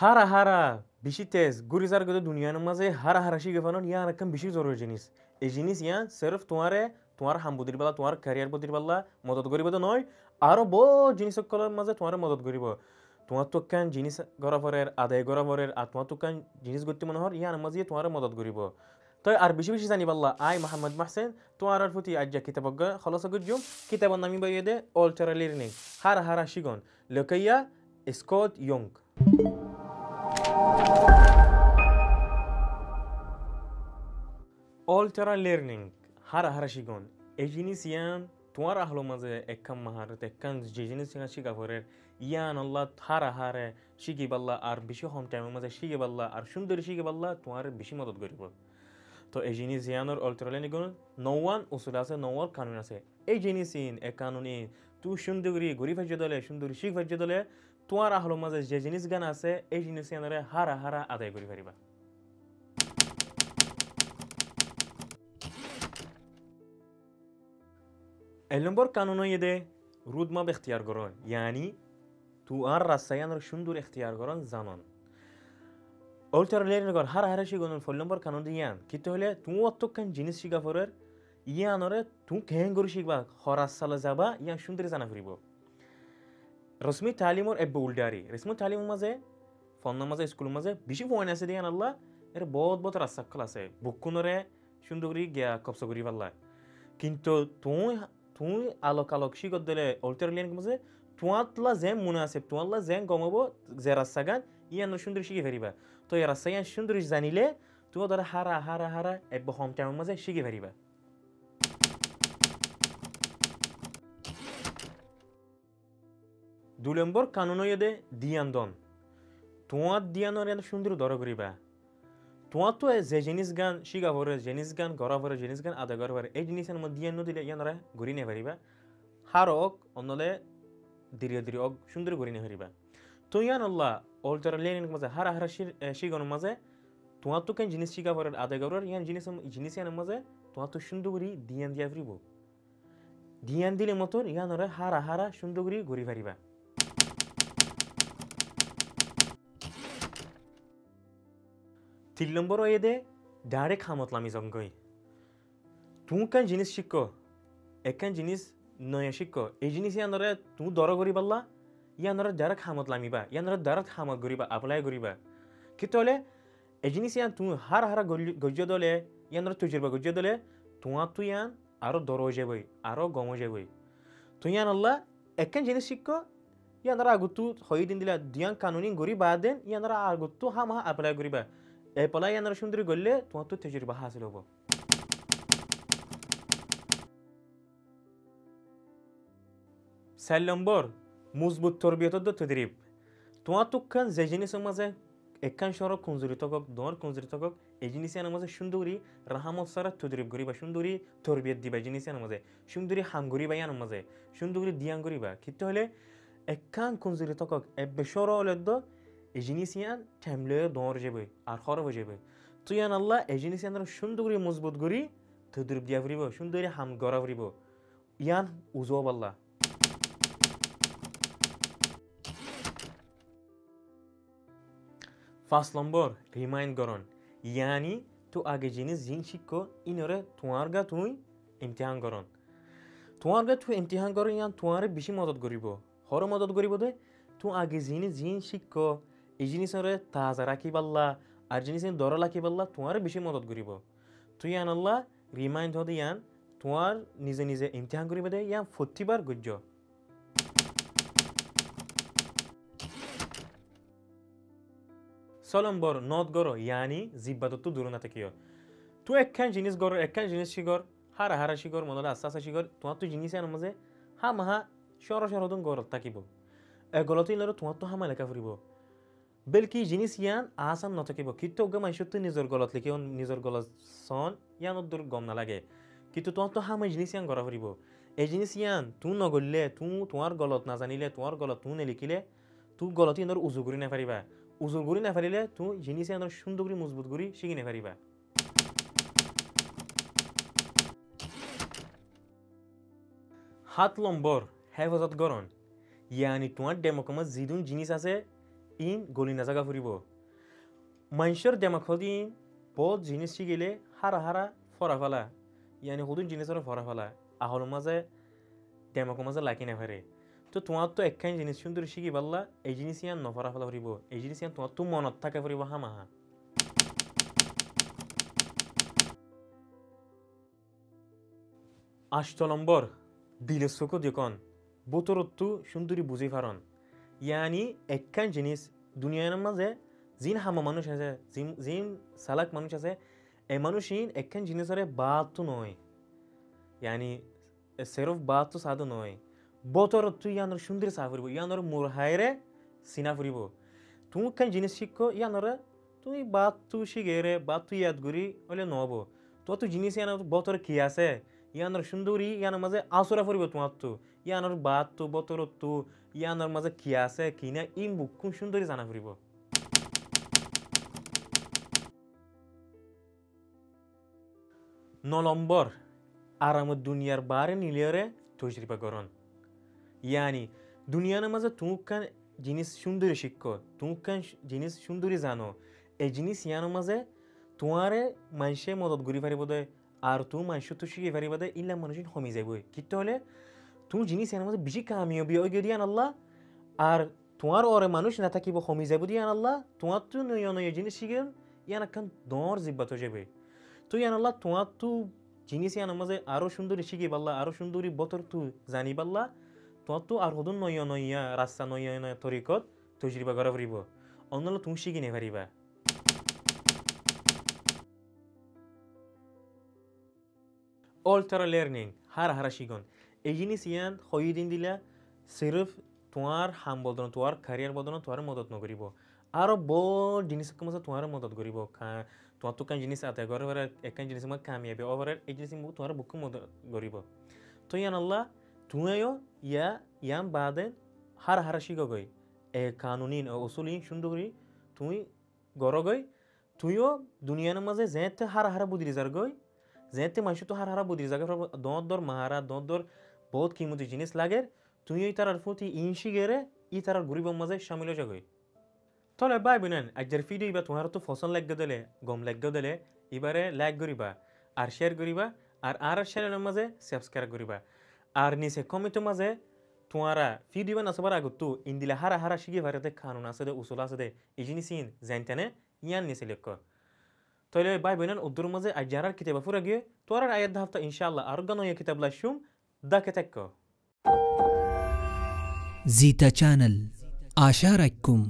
হারা হারা বেশি তেজ ঘুরি যার গত দুনিয়ার মাঝে হারা হারা শিখে ফেলন ইয়ান একদম বেশি জরুরি জিনিস এই জিনিস ইয়ান সির্ফ তোমার হামবুদির বেলা তোমার ক্যারিয়ার বুদ্ধির বেলা মদত করিব তো নয় আরো বহু জিনিস সকলের মাঝে তোমার মদত করিব তোমার তো কেন জিনিস গড়াফরের আদায় গড়াফরের আর তোমার তো কেন জিনিস করতে মনে হয় ইয়ান মাঝে তোমার মদত করিব তাই আর বেশি বেশি জানি পাল্লা আই মোহাম্মদ মাহসেন তোমার প্রতি আজ্ঞা কিতাবজ্ঞ খলস গুজুম কিতাবর নামি বাইয়ে দে অলচারা লিরনিং হারা হারা শিগন লকাইয়া Scott Young Alterar learning hara hara shigon এই জিনিস ইয়ান তোমার আহলো মাঝে একখান মাহারত একখান যে জিনিস শিখা পরের ইয়ান আল্লাহ হারা হারে শিখি পাল্লা আর বেশি কম টাইমের মাঝে শিখে পাল্লা আর সুন্দর শিখে পাল্লা তোমার বেশি মদত করিব তো এই জিনিস ইয়ানোর অল্টার লেনিগুন নওয়ান উসুল আছে নওয়ার কানুন আছে এই জিনিস ইন এক কানুনি তুই সুন্দরী গরিব ভাজ্য দলে সুন্দরী শিখ ভাজ্য দলে তোমার আহলো মাঝে যে জিনিস গান আছে এই জিনিস ইয়ানোরে হারা হারা আদায় করি পারিবা নম্বর কানুন ইয়ে রুদমাব এখতিয়ার করন ইয়ানি তু আর রাস্তায়ানোর সুন্দর এখতিয়ার করন জানন অলটার লেন কর হার হারে শিগন ফল নম্বর কানুন ইয়ান কিন্তু হলে তুই অতক্ষণ জিনিস শিখা পরের ইয়ানরে তুই কেন করে শিখবা হরাস সালে যাবা ইয়ান সুন্দর জানা ফুরিব রশ্মি তালিমর এব্বে উল্ডারি রশ্মি তালিমর মাঝে ফোনের মাঝে স্কুলের মাঝে বেশি পয়েন্ট আছে দিয়ান আল্লাহ এর বহুত বহুত রাস্তা আছে বুকুনরে সুন্দর করে গিয়া কবজ করি পাল্লা কিন্তু তুই আলোক আলোক শিখত দিলে অলটার লেন মাঝে তোমাতলা যে মনে আছে তোমাতলা যে গমাবো যে রাস্তা গান ইয়ান সুন্দর শিখে ফেরিবা তো এই রাস্তা ইয়ান সুন্দর জানিলে তুমি ধরে হারা হারা হারা এব্বে হোম টাইমের মাঝে শিখে ফেরিবা দুই নম্বর কানুন ইয়ে দিয়ান দন তোমার দিয়ানোর এত সুন্দর দর করিবা তোমার তো যে জিনিস গান শিখা পরে জিনিস গান গড়া পরে জিনিস গান আদা করা পরে এই জিনিসের মধ্যে দিয়ান দিলে ইয়ানরা ঘুরি নিয়ে পারিবা হার অক অন্যলে ধীরে ধীরে অক সুন্দর ঘুরি নিয়ে পারিবা তো ইয়ান আল্লাহ অলটার লেনের মাঝে হারা হারা শিখানোর মাঝে তোমার তো কেন জিনিস শিখা পরে আদা করার ইয়ান জিনিস ইয়ানের মাঝে তোমার তো সুন্দর করি দিয়ান দিয়া ফিরিব দিয়ান দিলে মতন ইয়ানরা হারা হারা সুন্দর করি ঘুরি পারিবা তিন নম্বর ওয়ে দে ডাইরেক্ট খামতলামি জঙ্গই তুই কেন জিনিস শিখো একখান জিনিস নয়া শিখো এই জিনিস ইয়ানরে তুই দর করি পারলা ইয়ানরে ডাইরেক্ট খামত লামিবা ইয়ানরে ডাইরেক্ট খামত করিবা আপ্লাই করিবা কিন্তু হলে এই জিনিস ইয়ান তুই হার হারা গজ্য দলে ইয়ানরে তুই যাবা গজ্য দলে তোমার তুই ইয়ান আরো দর হয়ে যাবই আরো গম হয়ে যাবই তুই ইয়ান আল্লাহ একখান জিনিস শিখো ইয়ানরা আগতু হয়ে দিন দিলা দিয়ান কানুনি গরি বা দেন ইয়ানরা আগতু হামা আপ্লাই করিবা এই পলাই ইয়ানরা সুন্দরী গড়লে তোমার তো তজুরবা হাসিল হবো 4 নম্বর মজবুত তরবিয়ত তদরিব তোমার তুখান যে জিনিসের মাঝে একখান সড়ক কমজোরি তকক দর কমজোরি তকক এই জিনিসের মাঝে সুন্দরী রাহামত সারা তদরিব করিবা সুন্দরী তরবিয়ত দিবা জিনিসের মাঝে সুন্দরী হাম করিবা ইয়ানোর মাঝে সুন্দরী দিয়ান করিবা কিন্তু হলে একখান কমজোরি তকক এব্বে সর হলে এই জিনিস ইয়ান ঠেমলে দর যাবে আর খরব হয়ে যাবে তো ইয়ান আল্লাহ এই জিনিস ইয়ান সুন্দরী মজবুত করি তদরিব দিয়া ফুরিব সুন্দরী হাম গড়া ফুরিব ইয়ান উজব আল্লাহ 5 নম্বর রিমাইন্ড করন ইয়ানি তো আগে জিনিস জিন শিখো ইনরে তোমার গা তুই ইমতিহান করন তোমার গা তুই ইমতিহান করন ইয়ান তোমার বেশি মদত করিব হর মদত করিব দে তুই আগে জিনিস জিন শিখো এই জিনিসরে তাজা রাখি পাল্লা আর জিনিস দর রাখি পাল্লা তোমার বেশি মদত করিব তুই ইয়ান আল্লাহ রিমাইন্ড হতে ইয়ান তোমার নিজে নিজে ইমতিহান করিব দে ইয়ান 40 বার গজ্য 6 নম্বর নদ গড় ইয়ানি জিব্বাদত্তু দূর না থাকিও তুই একখান জিনিস গড় একখান জিনিস শিগর হারা হারা শিগর মনলে আস্তে আস্তে শিগর তোমার তুই জিনিস আনার মাঝে হা মাহা সর সরদন গড়ত থাকিব গলতে ইনরে তোমার তো হামা লেখা ফুরিব বেলকি জিনিস ইয়ান আসান নথাকিব কিন্তু ওগে মাইশত নিজের গলত লিখি নিজের গলত সন ইয়ান দূর গম না লাগে কিন্তু তোমার তো হামা জিনিস ইয়ান গড়া ফুরিব এই জিনিস ইয়ান তুই নগরলে তুই তোমার গলত না জানিলে তোমার গলত তুই নেলিখিলে তুই গলত ইনর উজু করি না পারিবা উজুর গুড়ি না পারিলে তুই জিনিস আনার সুন্দর করে মজবুত করি শিখি না পারিবা 7 নম্বর হেফাজত করন ইয়ানি তোমার ডেমোকমত যিদুন জিনিস আছে این گلی نزاگا فریبو منشر دماغی بود جنسی گله هر فرافلا یعنی خودون جنسی رو فرافلا احال مازه دماغ مازه لکی نفره تو اکن جنسی شندر شیگی بالا ای جنسیان نفرافلا فریبو ای جنسیان تو مانات تک فریبو همه ها আষ্টলম্বর দিলে চকু দেখুন বতরত্তু সুন্দরী বুঝি ফারন ইয়ানি একখান জিনিস দুনিয়ার মাঝে জিন হামা মানুষ আছে জিন সালাক মানুষ আছে এই মানুষইন একখান জিনিসের বাতও নয় ইয়ানি সেরফ বাতও সাদু নয় বতরত্তু ইয়ানোর সুন্দরী চা ফুরিব ইয়ানোর মুরহাইরে চিনা ফুরিব তুমি একখান জিনিস শিখো ইয়ানোরে তুমি বাতও শিখেরে বাতও ইয়াদ করি হলে নহব তো জিনিস ইয়ানোর বতর কি আছে ইয়ানোর সুন্দরী ইয়ানোর মাঝে আসরা ফুরিব তোমার তো ইয়ানোর বাত তো বতরত তো ইয়ানোর মাঝে কি আছে কি না ই মুখুন সুন্দরী জানা ফুরিব 9 নম্বর আরামত দুনিয়ার বারে নিলিয়ারে তজরিবা করন ইয়ানি দুনিয়ার মাঝে তুমুকান জিনিস সুন্দরী শিক্ষো তুমুকান জিনিস সুন্দরী জানো এই জিনিস ইয়ানোর মাঝে তোমারে মানুষে মদত করি পারিব দেয় আর তুমি মানুষ তো শিখে পারিবা দে ইল্লা মানুষ কমে যাবই কিন্তু হলে তুমি জিনিস এর মধ্যে বেশি কামিয়াবি হয়ে গিয়ে আল্লাহ আর তোমার ওরে মানুষ না থাকিব কমে যাব দিয়ে আল্লাহ তোমার তো নয় নয় জিনিস শিখেন ইয়ান একখান দর জিব্বাত হয়ে যাবে তো ইয়ান আল্লাহ তোমার তো জিনিস ইয়ান মাঝে আরও সুন্দরী শিখি পাল্লা আরও সুন্দরী বতর তো জানি পাল্লা তোমার তো আর হদন নয় নয়া রাস্তা নয় নয় তরিকত তজরিবা করা পারিব অন্য তুমি শিখি নে পারিবা Ultra learning har শিখন এই জিনিস ইয়ান হই দিন দিলা সিরফ তোমার হাম বদন তোমার ক্যারিয়ার বদন তোমার মদত নকরিব আর বড় জিনিস কমসে তোমার মদত করিব তোমার তো কান জিনিস আতে গরে একখান জিনিস মা কামিয়াবি ওভার এই জিনিস মু তোমার বুক মদত করিব তো ইয়ান আল্লাহ তুমিও ইয়াম বাদে har শিখো গই এ কানুনিন ও উসুলিন সুন্দরী তুমি গর গই তুইও দুনিয়ার মাঝে যেতে har বুদ্ধি রিজার গই যেতে মানুষ তো হারা বুদ্ধি জায়গা দর মাহারা দর বহুত কিমতি জিনিস লাগে তুই এই তার প্রতি ইনশি গেরে ই তার গরিব মাঝে সামিল হয়ে যাবে তাহলে বাই বিনান আজের ভিডিও এবার তোমার তো ফসল লাগিয়ে দিলে গম লাগিয়ে দিলে এবারে লাইক করিবা আর শেয়ার করিবা আর চ্যানেলের মাঝে সাবস্ক্রাইব করিবা আর নিচে কমেন্টের মাঝে তোমারা ভিডিও না সবার আগত তো ইন্দিলা হারা শিখে ভারতে কানুন আছে দে উসুল আছে দে এই জিনিস জানতেনে ইয়ান নিচে লেখ তাহলে বাই বোনেন উদ্দুর মাঝে আজ যারার কিতাব ফুরা গিয়ে তোর আয়াত হাফতা ইনশাআল্লাহ আর গানো কিতাব লাশুম দাকে তাক্কো زيتا channel আশা রাখুম